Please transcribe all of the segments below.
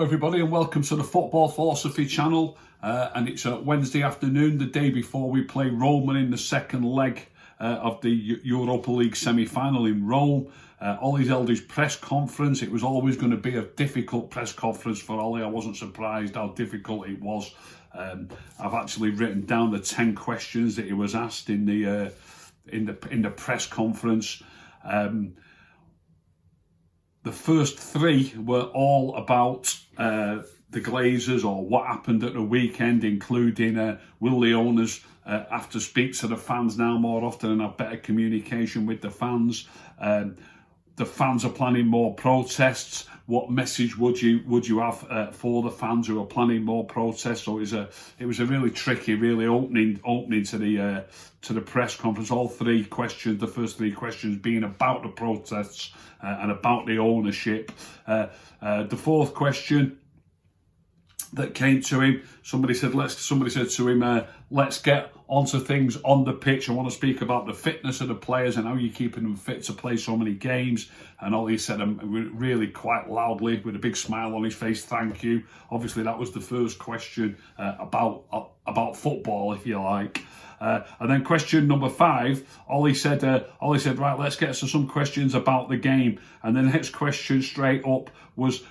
everybody, and welcome to the Football Philosophy channel. And it's a Wednesday afternoon, the day before we play Roma in the second leg of the Europa League Semi Final in Rome. Ole's held his press conference. It was always going to be a difficult press conference for Ole. I wasn't surprised how difficult it was. I've actually written down the 10 questions that he was asked in the press conference. The first three were all about the Glazers or what happened at the weekend, including will the owners have to speak to the fans now more often and have better communication with the fans. The fans are planning more protests. What message would you have for the fans who are planning more protests? So it was a really tricky, really opening to the press conference. All three questions, the first three questions, being about the protests and about the ownership. The fourth question that came to him, somebody said to him, let's get onto things on the pitch. I want to speak about the fitness of the players and how you're keeping them fit to play so many games. And Ollie said really quite loudly with a big smile on his face, thank you. Obviously that was the first question about football, if you like. And then question number 5, Ollie said, right, let's get to some questions about the game. And the next question straight up was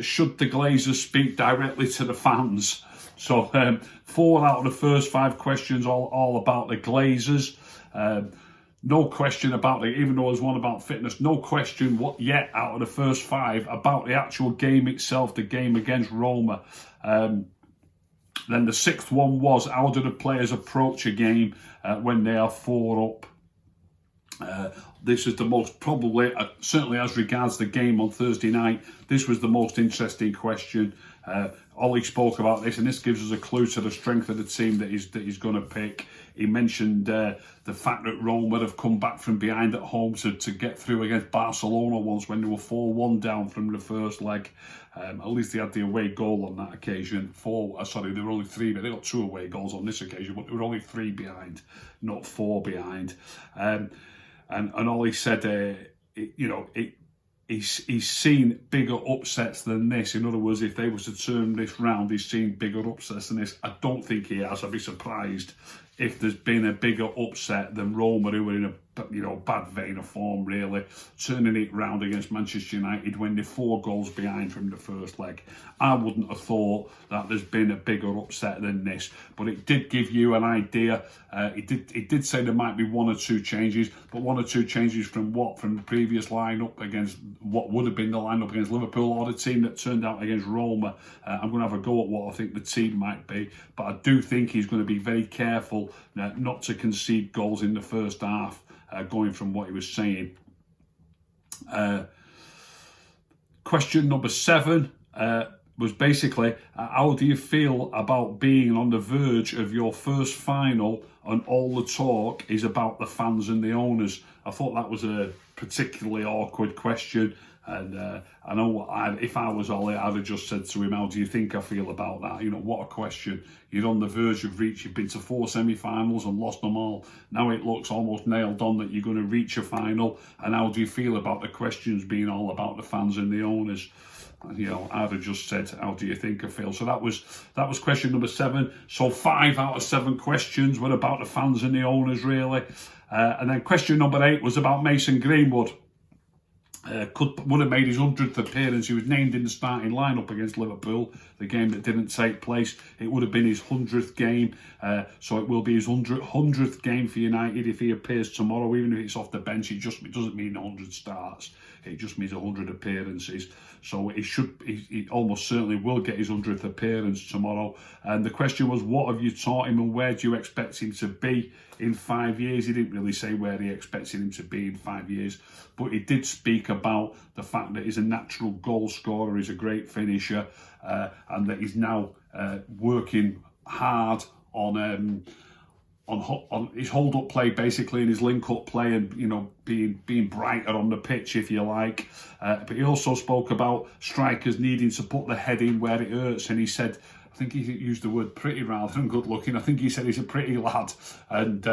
should the Glazers speak directly to the fans? So 4 out of the first 5 questions all about the Glazers. No question about it, even though there's one about fitness, no question yet out of the first 5 about the actual game itself, the game against Roma. Then the 6th one was, how do the players approach a game when they are 4 up? This is the most probably, certainly as regards the game on Thursday night, this was the most interesting question. Ollie spoke about this, and this gives us a clue to the strength of the team that he's going to pick. He mentioned the fact that Roma have come back from behind at home to get through against Barcelona once when they were 4-1 down from the first leg. At least they had the away goal on that occasion. They were only 3, but they got 2 away goals on this occasion, but they were only 3 behind, not 4 behind. And Ollie said, he's seen bigger upsets than this. In other words, if they was to turn this round, he's seen bigger upsets than this. I don't think he has. I'd be surprised if there's been a bigger upset than Roma, who were in a bad vein of form, really, turning it round against Manchester United when they're 4 goals behind from the first leg. I wouldn't have thought that there's been a bigger upset than this, but it did give you an idea. It did say there might be 1 or 2 changes, but 1 or 2 changes from what? From the previous lineup against what would have been the lineup against Liverpool, or the team that turned out against Roma. I'm going to have a go at what I think the team might be, but I do think he's going to be very careful not to concede goals in the first half. Going from what he was saying. Question number 7 was basically, how do you feel about being on the verge of your first final and all the talk is about the fans and the owners? I thought that was a particularly awkward question. And I know if I was Ole, I'd have just said to him, how do you think I feel about that? What a question. You're on the verge of you've been to 4 semi-finals and lost them all. Now it looks almost nailed on that you're going to reach a final. And how do you feel about the questions being all about the fans and the owners? I'd have just said, how do you think I feel? So that was question number 7. So 5 out of 7 questions were about the fans and the owners, really. And then question number 8 was about Mason Greenwood. Would have made his 100th appearance. He was named in the starting lineup against Liverpool, the game that didn't take place. It would have been his 100th game, so it will be his 100th game for United if he appears tomorrow. Even if it's off the bench, it doesn't mean 100 starts. It just means 100 appearances. So he almost certainly will get his 100th appearance tomorrow. And the question was, what have you taught him and where do you expect him to be in 5 years? He didn't really say where he expected him to be in 5 years, but he did speak about the fact that he's a natural goal scorer, he's a great finisher, and that he's now working hard on his hold-up play, basically, and his link-up play, and being brighter on the pitch, if you like. But he also spoke about strikers needing to put the head in where it hurts, and he said, I think he used the word pretty rather than good looking. I think he said he's a pretty lad, and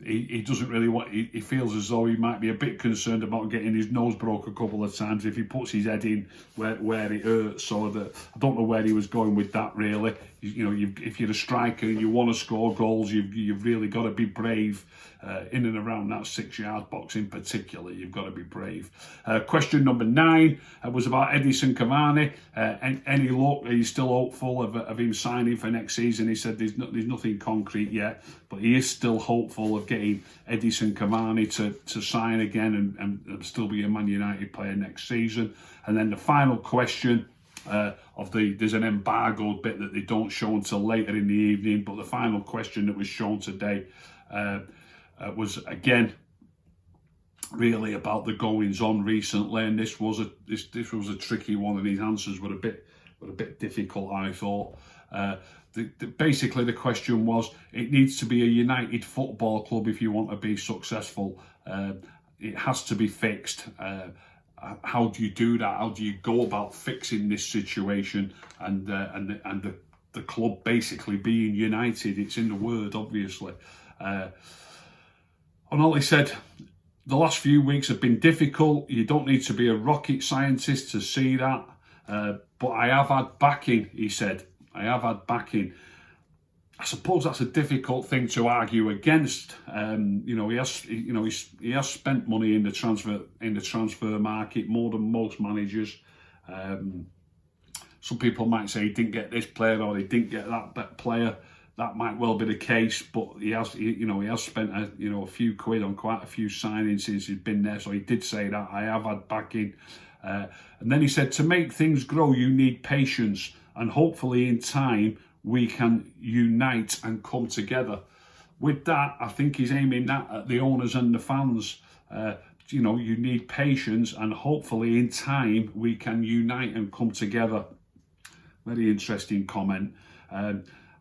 he doesn't really want. He feels as though he might be a bit concerned about getting his nose broke a couple of times if he puts his head in where it hurts. So that I don't know where he was going with that really. You know, if you're a striker and you want to score goals, you've really got to be brave in and around that 6-yard box in particular. You've got to be brave. Question number 9 was about Edinson Cavani. Any luck? Are you still hopeful of him signing for next season? He said there's nothing concrete yet, but he is still hopeful of getting Edinson Cavani to sign again and still be a Man United player next season. And then the final question there's an embargoed bit that they don't show until later in the evening, but the final question that was shown today was again really about the goings on recently, and this was a tricky one, and his answers were a bit difficult, I thought. Basically the question was, it needs to be a United Football Club if you want to be successful. It has to be fixed. How do you do that? How do you go about fixing this situation and the club basically being united? It's in the word, obviously. And Ole said, the last few weeks have been difficult. You don't need to be a rocket scientist to see that. But I have had backing, he said. I have had backing. I suppose that's a difficult thing to argue against. He has spent money in the transfer market more than most managers. Some people might say he didn't get this player or he didn't get that player. That might well be the case, but he has spent a few quid on quite a few signings since he's been there. So he did say that I have had backing. And then he said, to make things grow, you need patience, and hopefully in time we can unite and come together. With that, I think he's aiming that at the owners and the fans. You need patience, and hopefully in time we can unite and come together. Very interesting comment.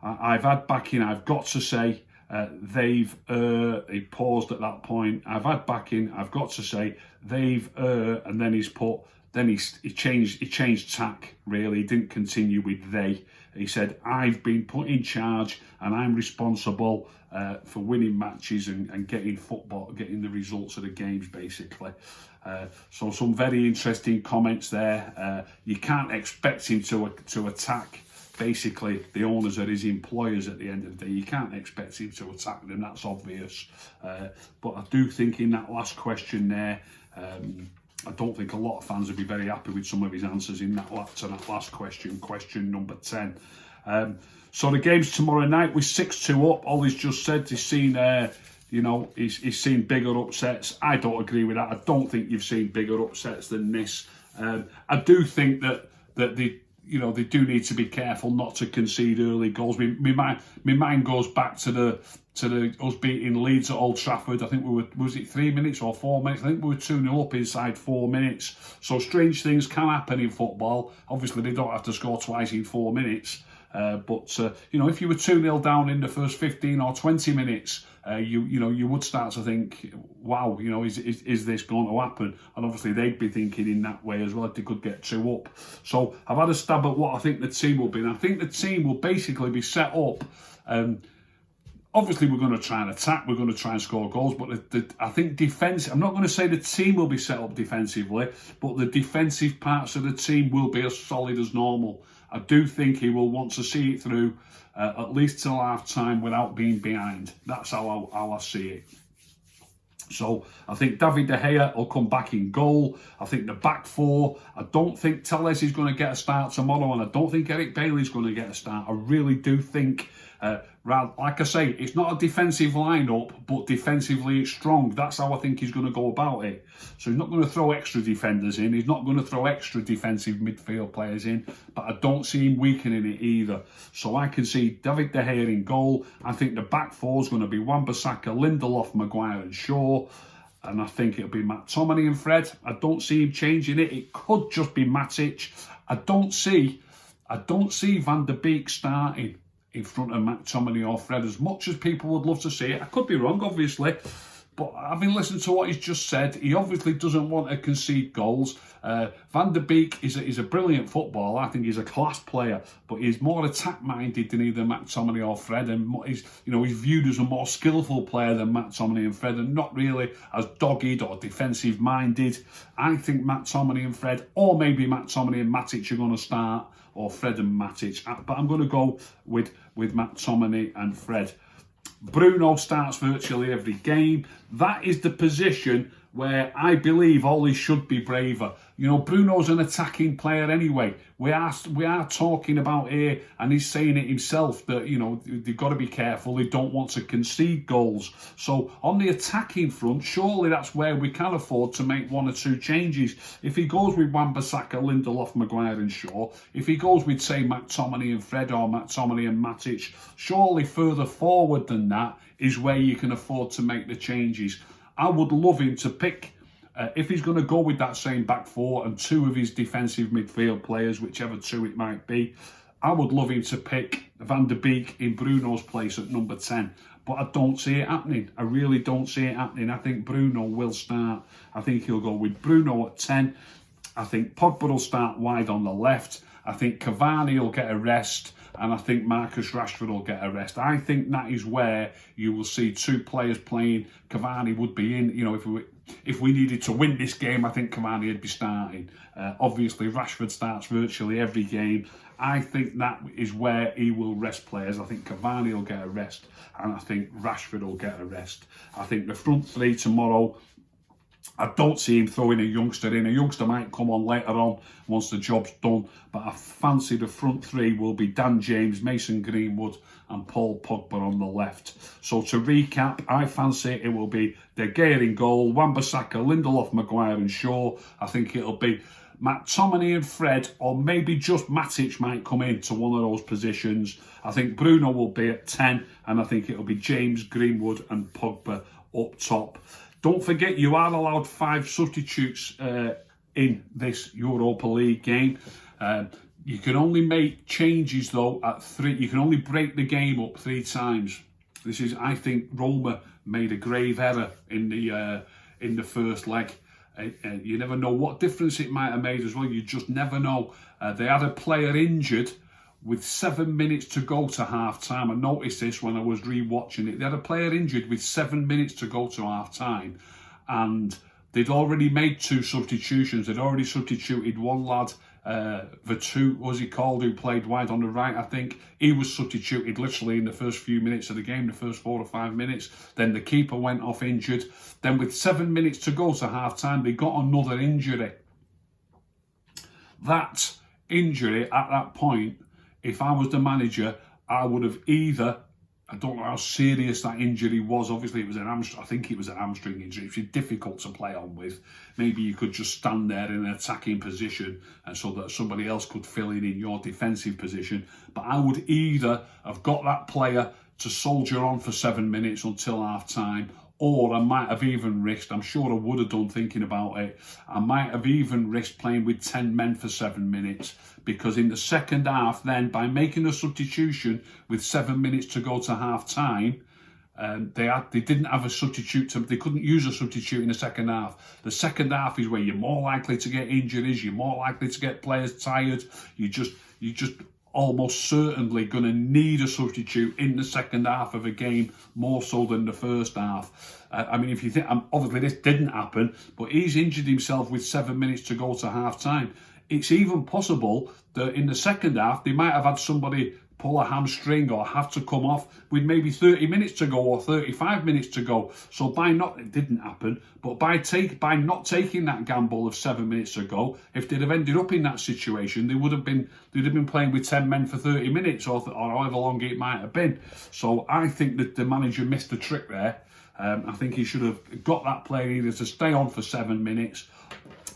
I've had backing, I've got to say. He paused at that point. I've had backing, I've got to say, and then he changed tack, really. He didn't continue with they. He said, I've been put in charge and I'm responsible for winning matches and getting the results of the games, basically. So some very interesting comments there. You can't expect him to attack basically the owners are his employers at the end of the day. You can't expect him to attack them, that's obvious. But I do think in that last question there, I don't think a lot of fans would be very happy with some of his answers in that last question, question number 10. So the game's tomorrow night. We're 6-2 up. Ollie's just said he's seen, he's seen bigger upsets. I don't agree with that. I don't think you've seen bigger upsets than this. I do think that they do need to be careful not to concede early goals. My mind goes back to us beating Leeds at Old Trafford. I think was it 3 minutes or 4 minutes? I think we were 2-0 up inside 4 minutes. So strange things can happen in football. Obviously, they don't have to score twice in 4 minutes. But if you were 2-0 down in the first 15 or 20 minutes, you would start to think, wow, is this going to happen? And obviously they'd be thinking in that way as well if they could get 2 up. So I've had a stab at what I think the team will be. And I think the team will basically be set up. Obviously, we're going to try and attack. We're going to try and score goals. But I think defence, I'm not going to say the team will be set up defensively, but the defensive parts of the team will be as solid as normal. I do think he will want to see it through at least till half-time without being behind. That's how I see it. So I think David De Gea will come back in goal. I think the back four, I don't think Telles is going to get a start tomorrow, and I don't think Eric Bailey's going to get a start. I really do think, like I say, it's not a defensive lineup, but defensively it's strong. That's how I think he's going to go about it. So he's not going to throw extra defenders in. He's not going to throw extra defensive midfield players in, but I don't see him weakening it either. So I can see David De Gea in goal. I think the back four is going to be Wan-Bissaka, Lindelof, Maguire and Shaw. And I think it'll be McTominay and Fred. I don't see him changing it. It could just be Matic. I don't see Van der Beek starting in front of McTominay or Fred as much as people would love to see it. I could be wrong, obviously, But having listened to what he's just said, he obviously doesn't want to concede goals. Van der Beek is a brilliant footballer. I think he's a class player, but he's more attack-minded than either McTominay or Fred, and he's viewed as a more skillful player than McTominay and Fred, and not really as dogged or defensive-minded. I think McTominay and Fred, or maybe McTominay and Matic are going to start, or Fred and Matic, but I'm going to go with McTominay and Fred. Bruno starts virtually every game. That is the position where I believe Ole should be braver. Bruno's an attacking player anyway. We are talking about here, and he's saying it himself, that they've got to be careful. They don't want to concede goals. So on the attacking front, surely that's where we can afford to make one or two changes. If he goes with Wan-Bissaka, Lindelof, Maguire and Shaw, if he goes with, say, McTominay and Fred or McTominay and Matic, surely further forward than that is where you can afford to make the changes. I would love him to pick, if he's going to go with that same back four and two of his defensive midfield players, whichever two it might be, I would love him to pick Van der Beek in Bruno's place at number 10. But I don't see it happening. I really don't see it happening. I think Bruno will start. I think he'll go with Bruno at 10. I think Pogba will start wide on the left. I think Cavani will get a rest. And I think Marcus Rashford will get a rest. I think that is where you will see two players playing. Cavani would be in. If we needed to win this game, I think Cavani would be starting. Obviously, Rashford starts virtually every game. I think that is where he will rest players. I think Cavani will get a rest, and I think Rashford will get a rest. I think the front three tomorrow, I don't see him throwing a youngster in. A youngster might come on later on once the job's done, but I fancy the front three will be Dan James, Mason Greenwood and Paul Pogba on the left. So to recap, I fancy it will be De Gea in goal, Wan-Bissaka, Lindelof, Maguire and Shaw. I think it'll be McTominay and Fred, or maybe just Matic might come into one of those positions. I think Bruno will be at 10, and I think it'll be James, Greenwood and Pogba up top. Don't forget, you are allowed 5 substitutes in this Europa League game. You can only make changes, though, at 3. You can only break the game up 3 times. I think Roma made a grave error in the first leg. You never know what difference it might have made as well. You just never know. They had a player injured with 7 minutes to go to half-time. I noticed this when I was re-watching it. They had a player injured with 7 minutes to go to half-time, and they'd already made 2 substitutions. They'd already substituted one lad, Vertu, was he called, who played wide on the right, I think. He was substituted literally in the first few minutes of the game, the first 4 or 5 minutes. Then the keeper went off injured. Then with 7 minutes to go to half-time, they got another injury. That injury at that point, if I was the manager, I would have either, I don't know how serious that injury was. Obviously, it was I think it was an hamstring injury. It's difficult to play on with. Maybe you could just stand there in an attacking position, and so that somebody else could fill in your defensive position. But I would either have got that player to soldier on for 7 minutes until half time, or I might have even risked, I'm sure I would have done thinking about it, I might have even risked playing with 10 men for 7 minutes, because in the second half then, by making a substitution with 7 minutes to go to half time, they didn't have a substitute, they couldn't use a substitute in the second half. The second half is where you're more likely to get injuries, you're more likely to get players tired, you just almost certainly going to need a substitute in the second half of a game, more so than the first half. I mean, if you think, obviously this didn't happen, but he's injured himself with 7 minutes to go to half time. It's even possible that in the second half, they might have had somebody pull a hamstring or have to come off with maybe 30 minutes to go or 35 minutes to go. So it didn't happen, but by not taking that gamble of 7 minutes to go, if they'd have ended up in that situation, they'd have been playing with 10 men for 30 minutes or however long it might have been. So I think that the manager missed the trick there. I think he should have got that player either to stay on for 7 minutes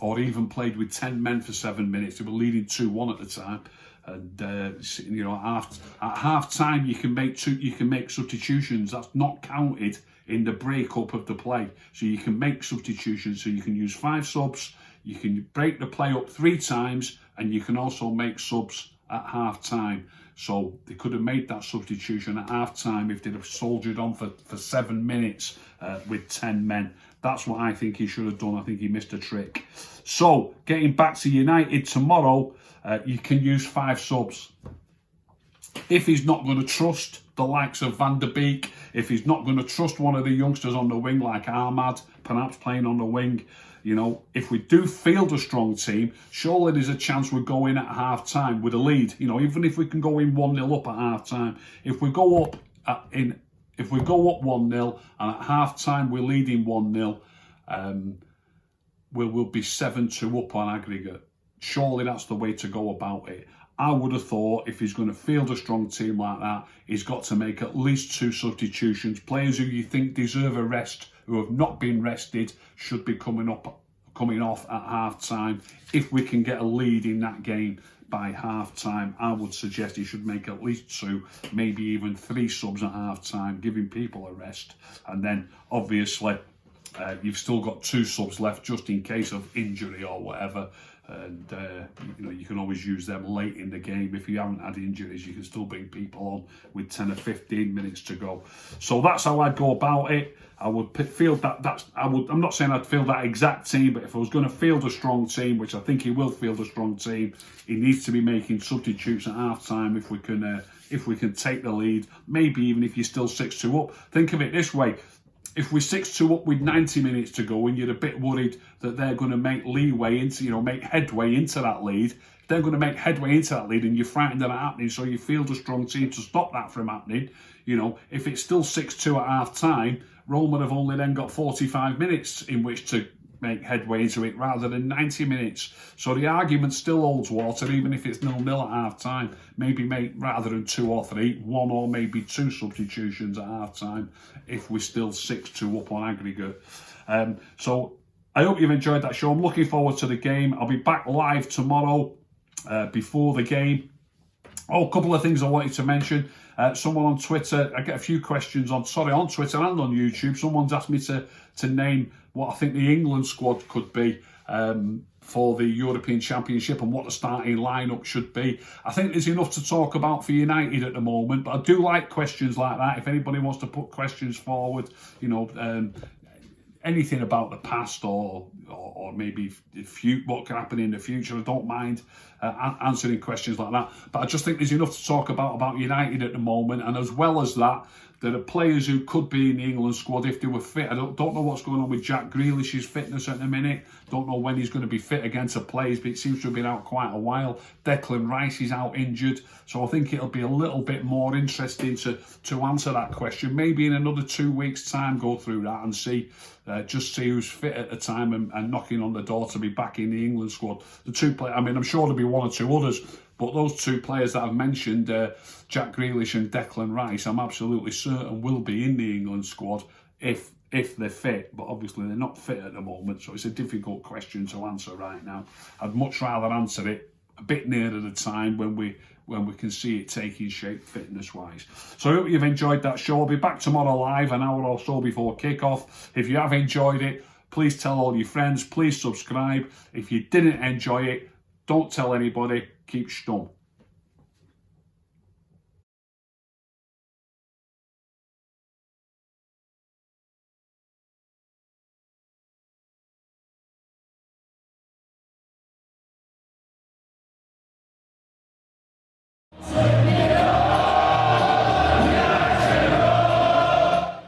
or even played with 10 men for 7 minutes. They were leading 2-1 at the time. And at half time you can make substitutions. That's not counted in the breakup of the play. So you can make substitutions. So you can use 5 subs. You can break the play up 3 times, and you can also make subs at half time. So they could have made that substitution at half-time if they'd have soldiered on for 7 minutes with 10 men. That's what I think he should have done. I think he missed a trick. So, getting back to United tomorrow, you can use 5 subs. If he's not going to trust the likes of Van der Beek, if he's not going to trust one of the youngsters on the wing like Ahmad, perhaps playing on the wing, you know, if we do field a strong team, surely there's a chance we go in at half-time with a lead. You know, even if we can go in 1-0 up at half-time, if we go up 1-0 and at half-time we're leading 1-0, we'll be 7-2 up on aggregate. Surely that's the way to go about it. I would have thought if he's going to field a strong team like that, he's got to make at least 2 substitutions. Players who you think deserve a rest, who have not been rested, should be coming off at half-time. If we can get a lead in that game by half-time, I would suggest he should make at least 2, maybe even 3 subs at half-time, giving people a rest. And then, obviously, you've still got 2 subs left just in case of injury or whatever. And you know, you can always use them late in the game. If you haven't had injuries, you can still bring people on with 10 or 15 minutes to go. So that's how I'd go about it. I would field that. I'm not saying I'd field that exact team, but if I was going to field a strong team, which I think he will field a strong team, he needs to be making substitutes at half time if we can take the lead. Maybe even if you're still 6-2 up. Think of it this way. If we're 6-2 up with 90 minutes to go and you're a bit worried that they're going to make make headway into that lead, they're going to make headway into that lead and you're frightened of that happening, so you field a strong team to stop that from happening. You know, if it's still 6-2 at half time, Roma have only then got 45 minutes in which to make headway into it rather than 90 minutes. So the argument still holds water, even if it's 0-0 at half time. Maybe make, rather than 2 or 3, 1 or maybe 2 substitutions at half time if we're still 6-2 up on aggregate. So I hope you've enjoyed that show. I'm looking forward to the game. I'll be back live tomorrow before the game. Oh, a couple of things I wanted to mention. Someone on Twitter, I get a few questions on Twitter and on YouTube. Someone's asked me to name what I think the England squad could be for the European Championship and what the starting lineup should be. I think there's enough to talk about for United at the moment, but I do like questions like that. If anybody wants to put questions forward, you know, anything about the past or maybe what can happen in the future, I don't mind answering questions like that. But I just think there's enough to talk about United at the moment, and as well as that, there are players who could be in the England squad if they were fit. I don't know what's going on with Jack Grealish's fitness at the minute. Don't know when he's going to be fit again to play, but it seems to have been out quite a while. Declan Rice is out injured, so I think it'll be a little bit more interesting to answer that question. Maybe in another 2 weeks' time, go through that and see who's fit at the time and knocking on the door to be back in the England squad. The 2 players, I mean, I'm sure there'll be 1 or 2 others, but those 2 players that I've mentioned, Jack Grealish and Declan Rice, I'm absolutely certain will be in the England squad if they're fit. But obviously they're not fit at the moment, so it's a difficult question to answer right now. I'd much rather answer it a bit nearer the time when we can see it taking shape fitness-wise. So I hope you've enjoyed that show. I'll be back tomorrow live an hour or so before kick-off. If you have enjoyed it, please tell all your friends. Please subscribe. If you didn't enjoy it, don't tell anybody. Keep stum.